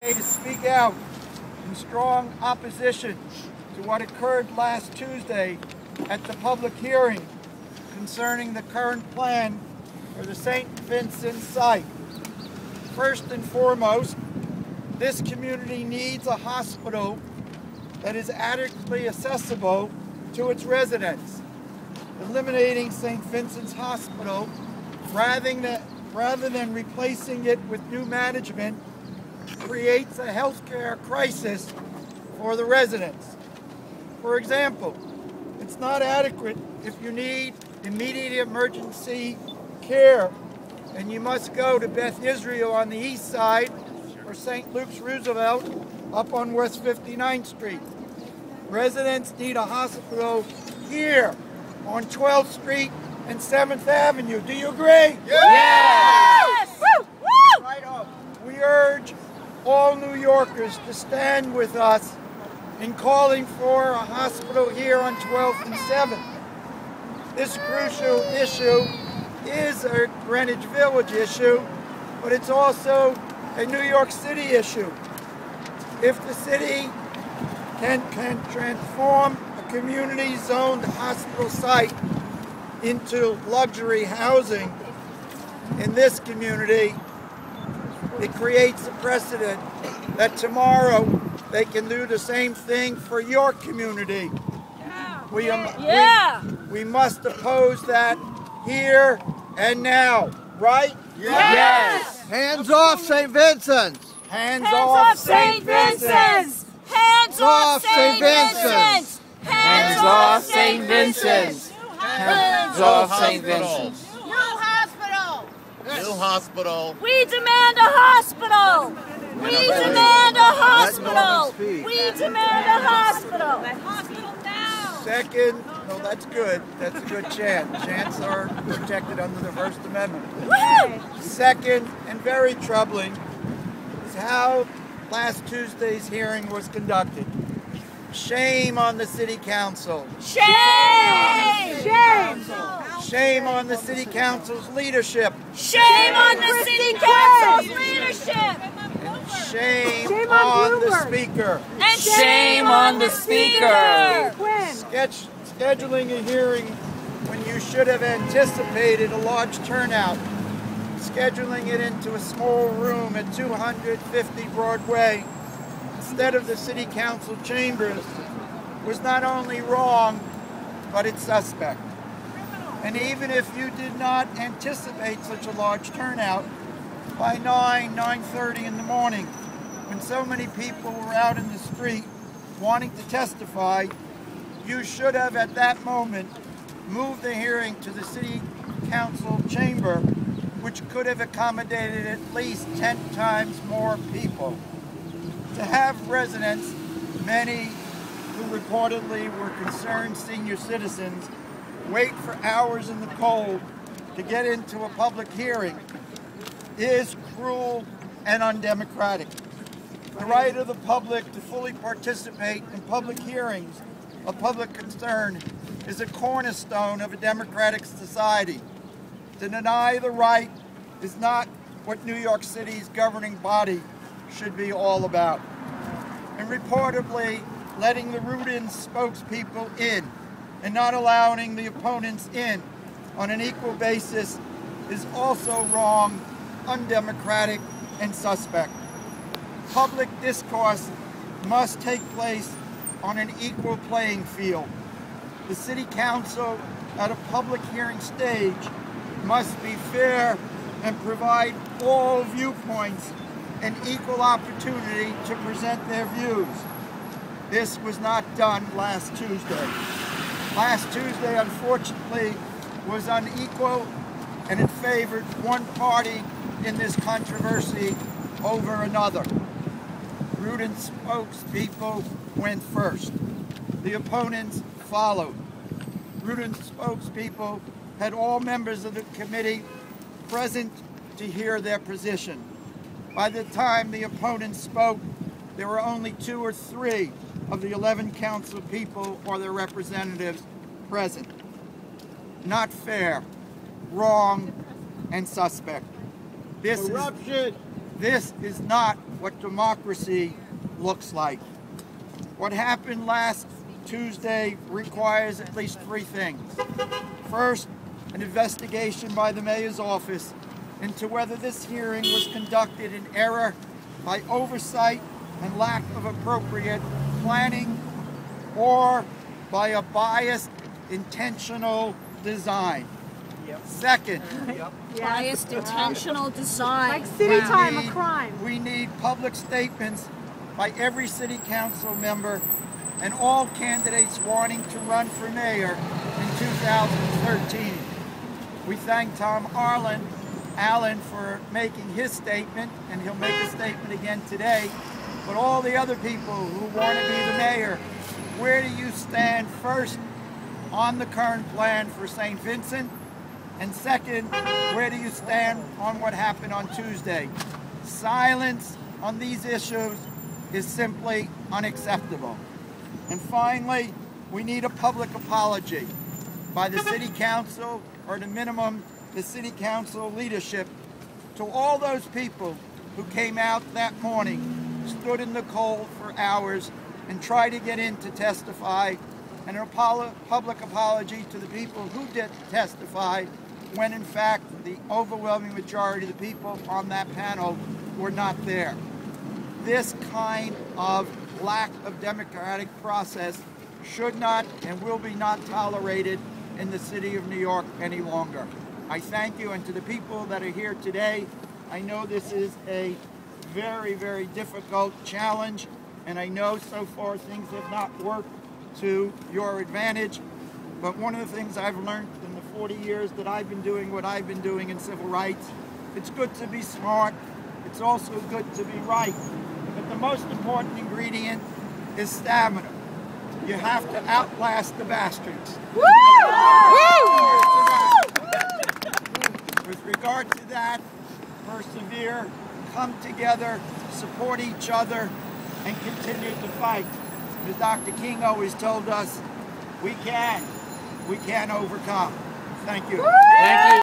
To speak out in strong opposition to what occurred last Tuesday at the public hearing concerning the current plan for the St. Vincent site. First and foremost, this community needs a hospital that is adequately accessible to its residents. Eliminating St. Vincent's Hospital rather than replacing it with new management creates a healthcare crisis for the residents. For example, it's not adequate if you need immediate emergency care and you must go to Beth Israel on the east side or St. Luke's Roosevelt up on West 59th Street. Residents need a hospital here on 12th Street and 7th Avenue. Do you agree? Yes! Woo! Woo! Right on. We urge all New Yorkers to stand with us in calling for a hospital here on 12th and 7th. This crucial issue is a Greenwich Village issue, but it's also a New York City issue. If the city can transform a community-zoned hospital site into luxury housing in this community, it creates a precedent that tomorrow they can do the same thing for your community. We must oppose that here and now, right? Yes! Hands off St. Vincent's! Hands off St. Vincent's! Hands off St. Vincent's! Hands off St. Vincent's! Hands off St. Vincent's! New hospital. We demand a hospital! We demand a hospital! We demand a hospital! Hospital now! Second, no, that's good. That's a good chant. Chants are protected under the First Amendment. Woo! Second, and very troubling, is how last Tuesday's hearing was conducted. Shame on the City Council. Shame! Shame! Shame on the City Council's leadership. Shame on the City Council's leadership! And shame on the Speaker. And shame on the Speaker! Scheduling a hearing when you should have anticipated a large turnout. Scheduling it into a small room at 250 Broadway instead of the City Council chambers was not only wrong, but it's suspect. And even if you did not anticipate such a large turnout, by 9:30 in the morning, when so many people were out in the street wanting to testify, you should have at that moment moved the hearing to the City Council chamber, which could have accommodated at least 10 times more people. To have residents, many who reportedly were concerned senior citizens, wait for hours in the cold to get into a public hearing is cruel and undemocratic. The right of the public to fully participate in public hearings of public concern is a cornerstone of a democratic society. To deny the right is not what New York City's governing body should be all about. And reportedly, letting the Rudin spokespeople in and not allowing the opponents in on an equal basis is also wrong, undemocratic, and suspect. Public discourse must take place on an equal playing field. The City Council at a public hearing stage must be fair and provide all viewpoints an equal opportunity to present their views. This was not done last Tuesday. Last Tuesday, unfortunately, was unequal and it favored one party in this controversy over another. Rudin spokespeople went first. The opponents followed. Rudin spokespeople had all members of the committee present to hear their position. By the time the opponents spoke, there were only 2 or 3 of the 11 council people or their representatives present. Not fair, wrong, and suspect. This is not what democracy looks like. What happened last Tuesday requires at least 3 things. First, an investigation by the mayor's office into whether this hearing was conducted in error by oversight and lack of appropriate planning, or by a biased, intentional design. Second, Biased, intentional design. Like city time, a crime. we need public statements by every city council member and all candidates wanting to run for mayor in 2013. We thank Tom Allen for making his statement, and he'll make a statement again today. But all the other people who want to be the mayor, where do you stand first on the current plan for St. Vincent? And second, where do you stand on what happened on Tuesday? Silence on these issues is simply unacceptable. And finally, we need a public apology by the City Council, or at a minimum, the City Council leadership, to all those people who came out that morning, stood in the cold for hours, and tried to get in to testify, and a public apology to the people who did testify, when in fact the overwhelming majority of the people on that panel were not there. This kind of lack of democratic process should not and will be not tolerated in the city of New York any longer. I thank you, and to the people that are here today, I know this is a very, very difficult challenge, and I know so far things have not worked to your advantage, but one of the things I've learned in the 40 years that I've been doing what I've been doing in civil rights, it's good to be smart, it's also good to be right, but the most important ingredient is stamina. You have to outlast the bastards. With regard to that, persevere, come together, support each other, and continue to fight. As Dr. King always told us, we can overcome. Thank you. Thank you.